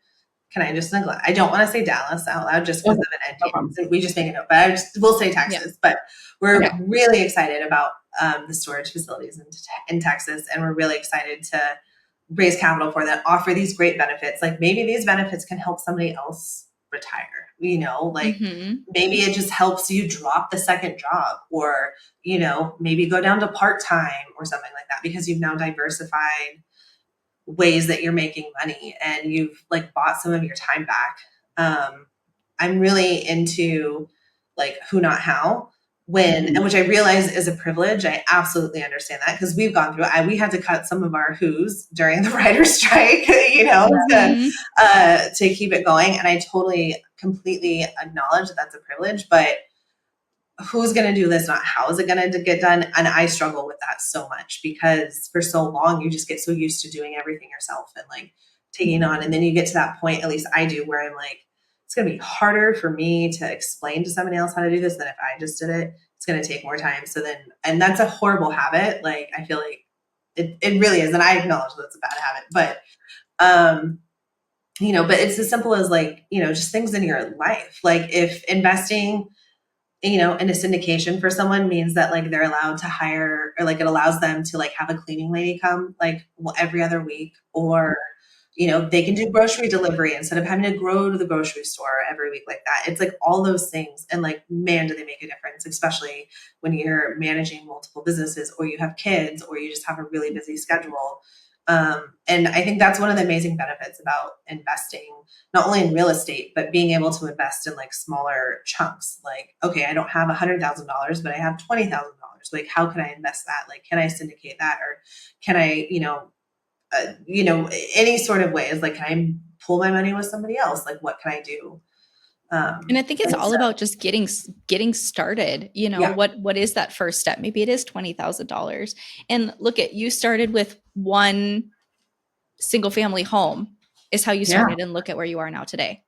Can I just neglect? I don't want to say Dallas out loud just because of an NDA. So we just make a note, but we'll say Texas. Yeah. But we're really excited about the storage facilities in Texas, and we're really excited to raise capital for that, offer these great benefits. Like maybe these benefits can help somebody else retire. Maybe it just helps you drop the second job, or maybe go down to part-time or something like that, because you've now diversified ways that you're making money and you've like bought some of your time back. I'm really into like who, not how, when, and which I realize is a privilege. I absolutely understand that because we've gone through it. We had to cut some of our who's during the writer's strike, to keep it going. And I completely acknowledge that that's a privilege, but who's going to do this, not how is it going to get done? And I struggle with that so much because for so long, you just get so used to doing everything yourself and like taking on. And then you get to that point, at least I do, where I'm like, it's going to be harder for me to explain to somebody else how to do this than if I just did it. It's going to take more time. So then, and that's a horrible habit. Like, I feel like it really is. And I acknowledge that it's a bad habit, but, but it's as simple as like, just things in your life. Like if investing, in a syndication for someone means that like they're allowed to hire, or like it allows them to like have a cleaning lady come like every other week, or, they can do grocery delivery instead of having to go to the grocery store every week like that. It's like all those things. And like, man, do they make a difference, especially when you're managing multiple businesses or you have kids or you just have a really busy schedule. And I think that's one of the amazing benefits about investing, not only in real estate, but being able to invest in like smaller chunks. Like, okay, I don't have $100,000, but I have $20,000. Like, how can I invest that? Like, can I syndicate that? Or can I, any sort of ways, like, can I pull my money with somebody else? Like, what can I do? And I think it's all about just getting started. Yeah. What is that first step? Maybe it is $20,000. And look at, you started with one single family home is how you started, and look at where you are now today.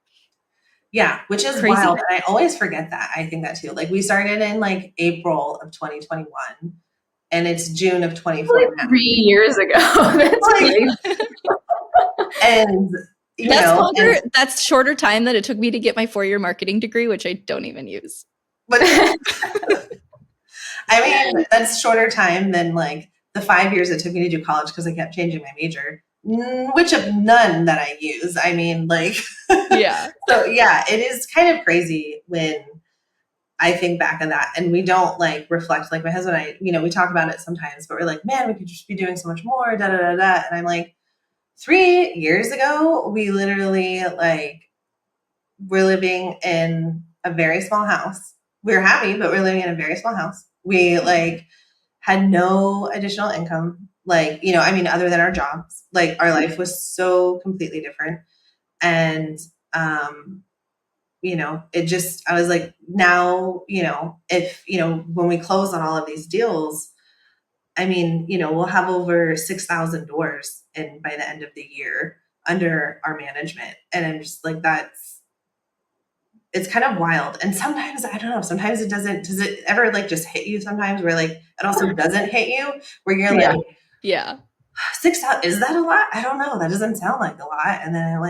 Yeah, which is Crazy. wild. And I always forget that. I think that too. Like, we started in like April of 2021 and it's June of 24 now. 3 years ago. That's crazy. And that's shorter time than it took me to get my 4-year marketing degree, which I don't even use. But I mean, that's shorter time than like the 5 years it took me to do college because I kept changing my major, which of none that I use. I mean, like, yeah. So yeah, it is kind of crazy when I think back on that, and we don't like reflect. Like my husband and I, we talk about it sometimes, but we're like, man, we could just be doing so much more, da da da da. And I'm like, 3 years ago, we literally we're living in a very small house. We're happy, but we're living in a very small house. We had no additional income, other than our jobs. Like, our life was so completely different. And, it just, I was like, now, if, when we close on all of these deals, I mean, we'll have over 6,000 doors by the end of the year under our management. And I'm just like, it's kind of wild. And sometimes, I don't know, sometimes does it ever just hit you sometimes where it also doesn't hit you where you're like, yeah, 6,000, is that a lot? I don't know. That doesn't sound like a lot. And then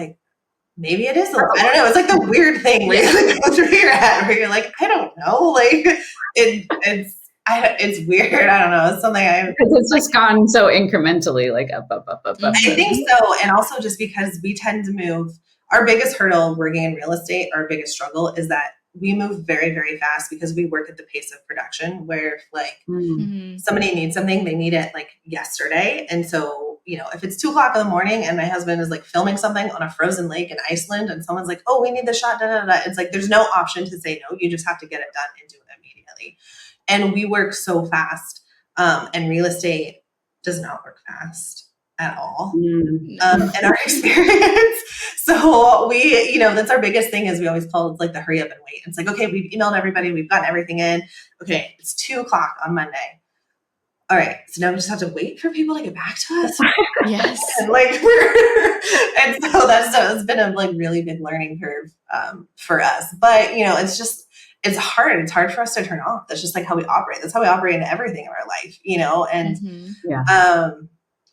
maybe it is a lot. I don't know. It's like the weird thing where you go through your head where you're like, I don't know. It's weird. I don't know. It's something because it's just gone so incrementally, up. I think so. And also just because we tend to move, our biggest hurdle working in real estate, our biggest struggle is that we move very, very fast because we work at the pace of production where somebody needs something, they need it yesterday. And so, if it's 2:00 in the morning and my husband is filming something on a frozen lake in Iceland and someone's like, oh, we need the shot, da, da, da. It's there's no option to say no. You just have to get it done and do it immediately. And we work so fast. And real estate does not work fast at all in our experience. So we, that's our biggest thing is we always call it the hurry up and wait. It's okay, we've emailed everybody, we've gotten everything in. Okay, it's 2:00 on Monday. All right, so now we just have to wait for people to get back to us. Yes. And so that's been a really big learning curve for us. But it's hard. It's hard for us to turn off. That's just how we operate. That's how we operate in everything in our life, and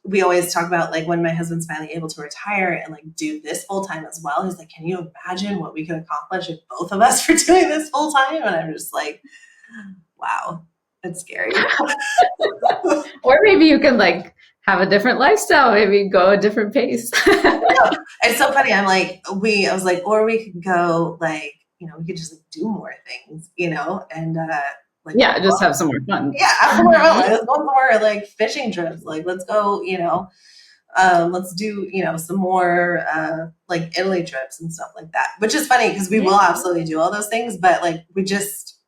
we always talk about when my husband's finally able to retire and do this full time as well. He's like, can you imagine what we could accomplish if both of us were doing this full time? And I'm just like, wow, it's scary. Or maybe you can have a different lifestyle, maybe go a different pace. It's so funny. I was like, or we could go we could just do more things, and just have some more fun. Yeah, have some more fun. Let's go more fishing trips. Let's go, let's do, some more Italy trips and stuff like that. Which is funny because we will absolutely do all those things, but we just,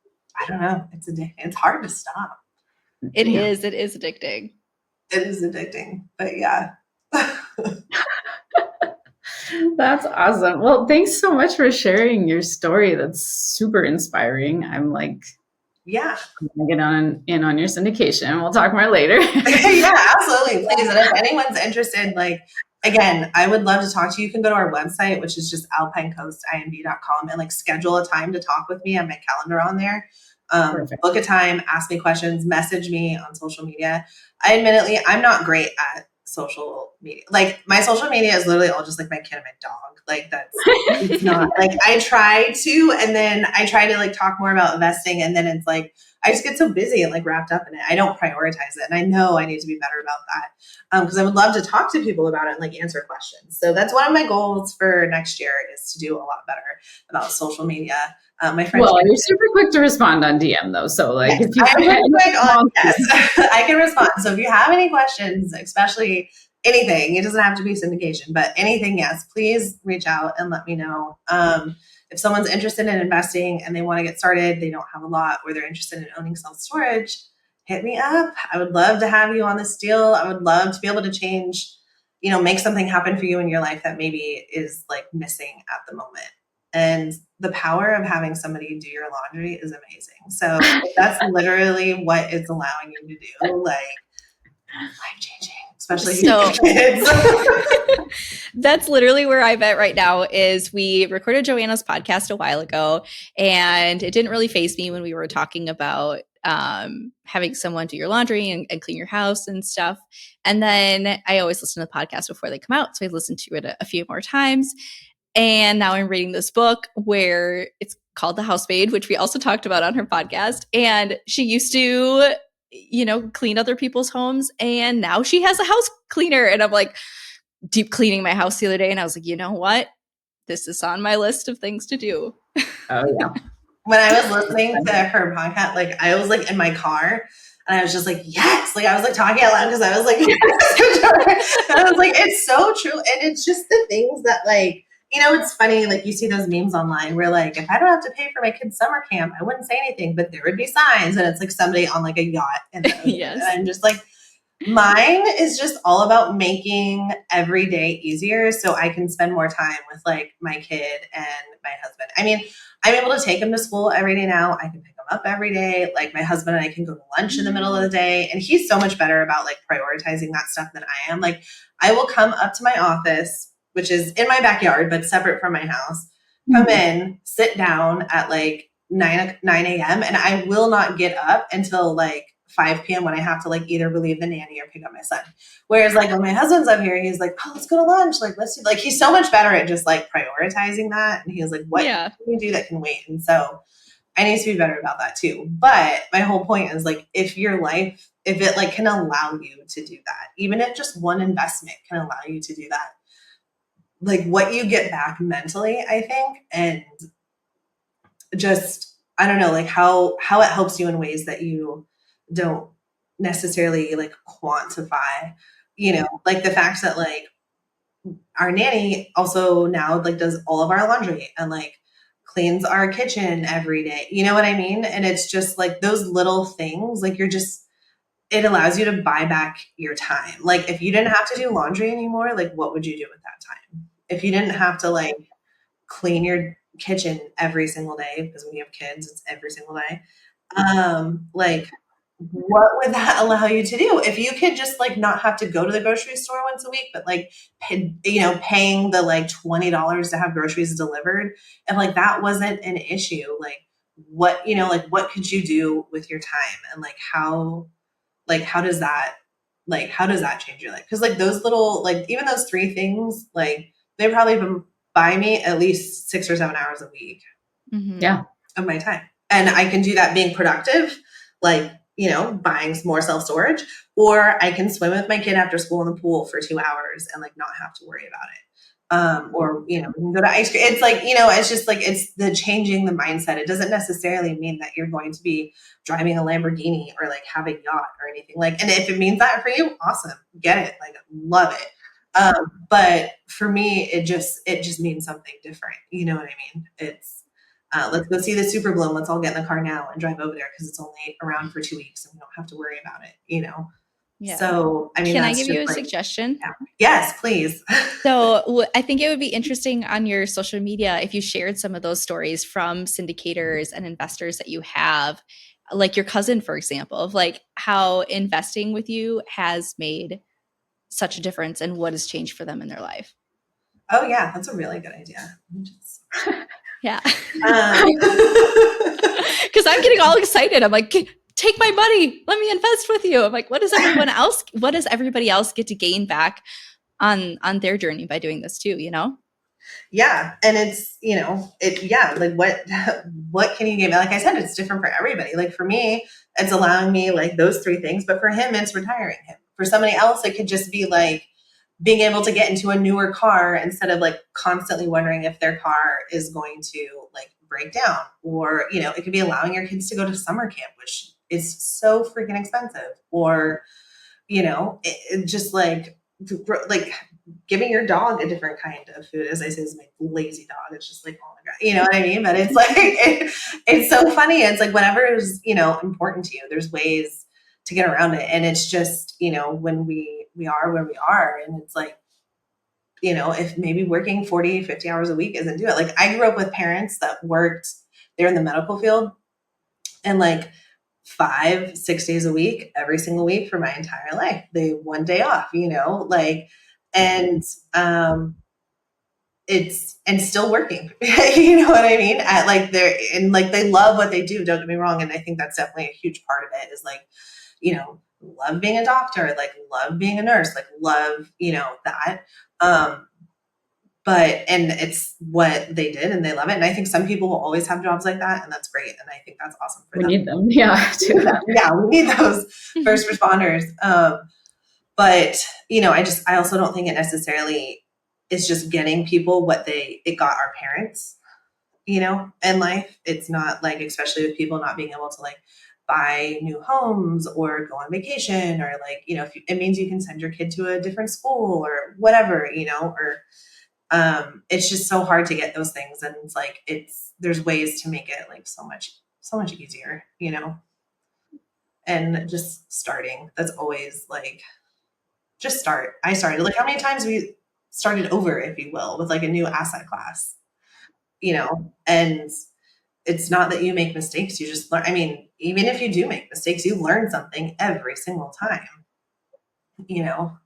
I don't know. It's hard to stop. It is addicting. It is addicting, but yeah. That's awesome. Well, thanks so much for sharing your story. That's super inspiring. I'm I'm gonna get in on your syndication. We'll talk more later. Yeah, absolutely. Please. And if anyone's interested, again, I would love to talk to you. You can go to our website, which is just alpinecoastimd.com and schedule a time to talk with me. I have my calendar on there. Book a time, ask me questions, message me on social media. Admittedly, I'm not great at social media. My social media is literally all just my kid and my dog. It's not I try to, and then I try to talk more about investing. And then it's I I just get so busy and like wrapped up in it. I don't prioritize it. And I know I need to be better about that. Because I would love to talk to people about it and like answer questions. So that's one of my goals for next year, is to do a lot better about social media. My friend, well, you're super quick to respond on DM though. So like, yes, if you I'm have really quick on, questions- yes, I can respond. So if you have any questions, especially anything, it doesn't have to be syndication, but anything, yes, please reach out and let me know. If someone's interested in investing and they want to get started, they don't have a lot, or they're interested in owning self-storage, hit me up. I would love to have you on this deal. I would love to be able to change, make something happen for you in your life that maybe is like missing at the moment. And the power of having somebody do your laundry is amazing. So that's literally what it's allowing you to do. Like, life changing, especially if you have kids. That's literally where I'm at right now. Is we recorded Joanna's podcast a while ago, and it didn't really faze me when we were talking about having someone do your laundry and clean your house and stuff. And then I always listen to the podcast before they come out, so I listened to it a few more times. And now I'm reading this book where it's called The Housemaid, which we also talked about on her podcast. And she used to, clean other people's homes. And now she has a house cleaner. And I'm like deep cleaning my house the other day. And I was like, you know what? This is on my list of things to do. Oh yeah. When I was listening to her podcast, like I was like in my car and I was just like, yes, like I was like talking out loud because I was like, and I was like, it's so true. And it's just the things that like, it's funny, like you see those memes online where like, if I don't have to pay for my kid's summer camp, I wouldn't say anything, but there would be signs. And it's like somebody on like a yacht. And Yes. I'm just like, mine is just all about making every day easier so I can spend more time with like my kid and my husband. I mean, I'm able to take him to school every day now. I can pick him up every day. Like my husband and I can go to lunch in the middle of the day. And he's so much better about like prioritizing that stuff than I am. Like I will come up to my office, which is in my backyard, but separate from my house, come in, sit down at like 9 a.m. and I will not get up until like 5 p.m. when I have to like either relieve the nanny or pick up my son. Whereas like when my husband's up here, he's like, oh, let's go to lunch. Like, let's do, like, he's so much better at just like prioritizing that. And he was like, what can you do that can wait? And so I need to be better about that too. But my whole point is like, if your life, if it like can allow you to do that, even if just one investment can allow you to do that, like what you get back mentally, I think, and just, I don't know, like how it helps you in ways that you don't necessarily like quantify, like the fact that like our nanny also now like does all of our laundry and like cleans our kitchen every day. You know what I mean? And it's just like those little things, like it allows you to buy back your time. Like if you didn't have to do laundry anymore, like what would you do with that time? If you didn't have to like clean your kitchen every single day, because when you have kids, it's every single day. Like what would that allow you to do? If you could just like not have to go to the grocery store once a week, but like, paying the like $20 to have groceries delivered. And like, that wasn't an issue. Like what, like what could you do with your time? And like, how does that change your life? Cause like those little, like even those three things, like they probably been buy me at least 6 or 7 hours a week of my time. And I can do that being productive, like, buying some more self-storage, or I can swim with my kid after school in the pool for 2 hours and like not have to worry about it. Or, we can go to ice cream. It's like, it's just like, it's the changing the mindset. It doesn't necessarily mean that you're going to be driving a Lamborghini or like have a yacht or anything like, and if it means that for you, awesome, get it, like love it. But for me, it just means something different. You know what I mean? It's, let's go see the Super Bowl. Let's all get in the car now and drive over there because it's only around for 2 weeks and we don't have to worry about it, Yeah. So, I mean, can I give you a suggestion? Yeah. Yes, please. So I think it would be interesting on your social media if you shared some of those stories from syndicators and investors that you have, like your cousin, for example, of like how investing with you has made such a difference and what has changed for them in their life. Oh yeah, that's a really good idea. Yeah. Because I'm getting all excited. I'm like, take my money. Let me invest with you. I'm like, what does everybody else get to gain back on their journey by doing this too, Yeah. And it's, like what can you give? Like I said, it's different for everybody. Like for me, it's allowing me like those three things, but for him, it's retiring him. For somebody else, it could just be like being able to get into a newer car instead of like constantly wondering if their car is going to like break down. Or, it could be allowing your kids to go to summer camp, which is so freaking expensive. Or, it just like giving your dog a different kind of food. As I say, is my lazy dog. It's just like, oh my God, you know what I mean? But it's like, it's so funny. It's like whatever is, important to you, there's ways to get around it. And it's just, when we are where we are, and it's like, if maybe working 40, 50 hours a week isn't do it. Like I grew up with parents that worked, they're in the medical field, and like 5, 6 days a week, every single week for my entire life. They one day off, like, and it's and still working. You know what I mean? At like they're and like they love what they do. Don't get me wrong, and I think that's definitely a huge part of it. Is like, love being a doctor, like love being a nurse, like love, that. Um, and it's what they did and they love it. And I think some people will always have jobs like that, and that's great. And I think that's awesome for We them. need them. Yeah. Yeah, we need those first responders. But I also don't think it necessarily is just getting people what it got our parents, in life. It's not like, especially with people not being able to like buy new homes or go on vacation, or like, if it means you can send your kid to a different school or whatever, or it's just so hard to get those things. And it's like, there's ways to make it like so much easier, and just starting. That's always like, just start. I started, like, how many times we started over, if you will, with like a new asset class, and it's not that you make mistakes. You just learn. I mean, even if you do make mistakes, you learn something every single time,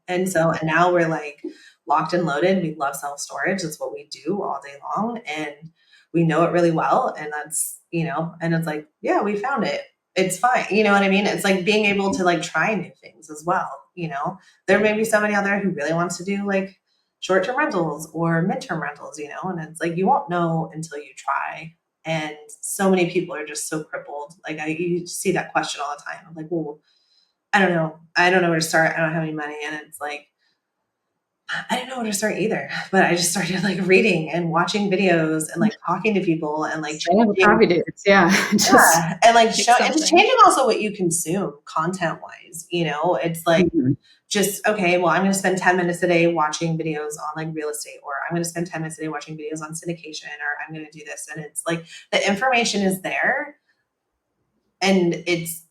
and now we're like locked and loaded. We love self-storage. That's what we do all day long. And we know it really well. And that's, and it's like, yeah, we found it. It's fine. You know what I mean? It's like being able to like try new things as well. There may be somebody out there who really wants to do like short-term rentals or midterm rentals, and it's like, you won't know until you try. And so many people are just so crippled. Like you see that question all the time. I'm like, well, I don't know. I don't know where to start. I don't have any money. And it's like, I didn't know where to start either, but I just started like reading and watching videos and like talking to people and like Coffee dates. Yeah. yeah, and like and just something. changing also what you consume content wise. It's like just okay. Well, I'm going to spend 10 minutes a day watching videos on like real estate, or I'm going to spend 10 minutes a day watching videos on syndication, or I'm going to do this. And it's like the information is there, and it's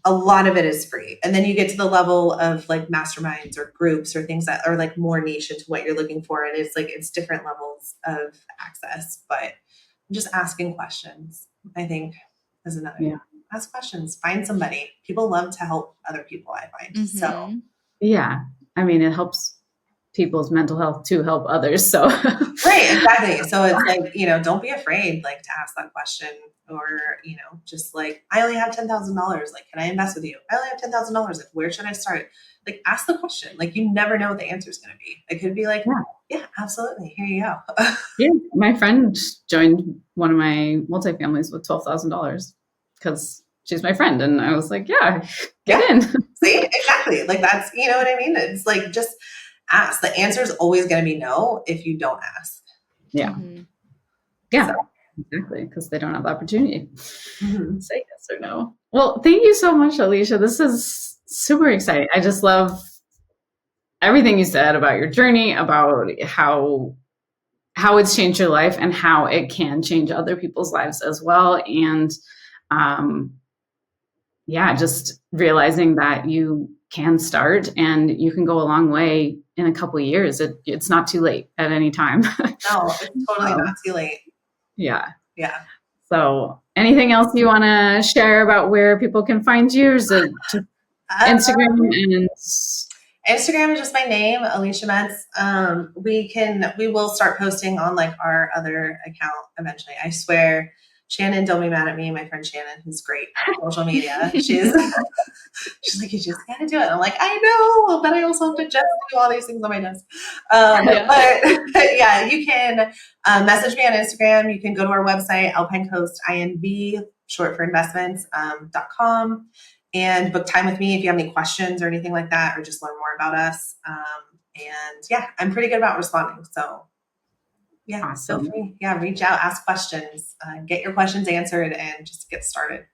a lot of it is free. And then you get to the level of like masterminds or groups or things that are like more niche into what you're looking for. And it's like, it's different levels of access, but just asking questions, I think, is another. Yeah. Ask questions, find somebody. People love to help other people, I find. Mm-hmm. So yeah, I mean, it helps people's mental health to help others. So right, exactly. So it's like, don't be afraid like to ask that question, or, just like, I only have $10,000. Like, can I invest with you? I only have $10,000. Like, where should I start? Like, ask the question. Like, you never know what the answer is going to be. It could be like, yeah, absolutely. Here you go. yeah, my friend joined one of my multifamilies with $12,000 because she's my friend. And I was like, yeah, get in. See, exactly. Like that's, you know what I mean? It's like, just ask. The answer is always going to be no if you don't ask. Yeah. Mm-hmm. Yeah, exactly. Because they don't have the opportunity to say yes or no. Well, thank you so much, Alicia. This is super exciting. I just love everything you said about your journey, about how it's changed your life and how it can change other people's lives as well. And just realizing that you can start and you can go a long way in a couple of years. It's not too late at any time. No, it's totally not too late. Yeah. Yeah. So anything else you want to share about where people can find you? Or is it just Instagram and Instagram is just my name, Alicia Metz. We will start posting on like our other account eventually. I swear Shannon, don't be mad at me. My friend Shannon, who's great on social media. She's like, you just got to do it. I'm like, I know, but I also have to just do all these things on my desk. But yeah, you can message me on Instagram. You can go to our website, Alpine Coast INV, short for investments, .com, and book time with me if you have any questions or anything like that, or just learn more about us. And yeah, I'm pretty good about responding. So yeah, Awesome. feel free. Yeah, reach out, ask questions, get your questions answered, and just get started.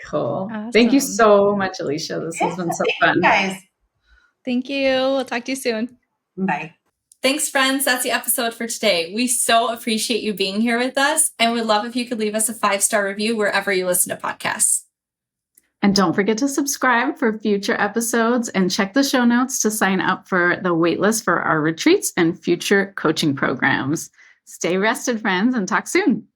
Cool. Awesome. Thank you so much, Alicia. This has been so fun. You guys. Thank you. We'll talk to you soon. Bye. Thanks, friends. That's the episode for today. We so appreciate you being here with us, and would love if you could leave us a 5-star review wherever you listen to podcasts. And don't forget to subscribe for future episodes and check the show notes to sign up for the waitlist for our retreats and future coaching programs. Stay rested, friends, and talk soon.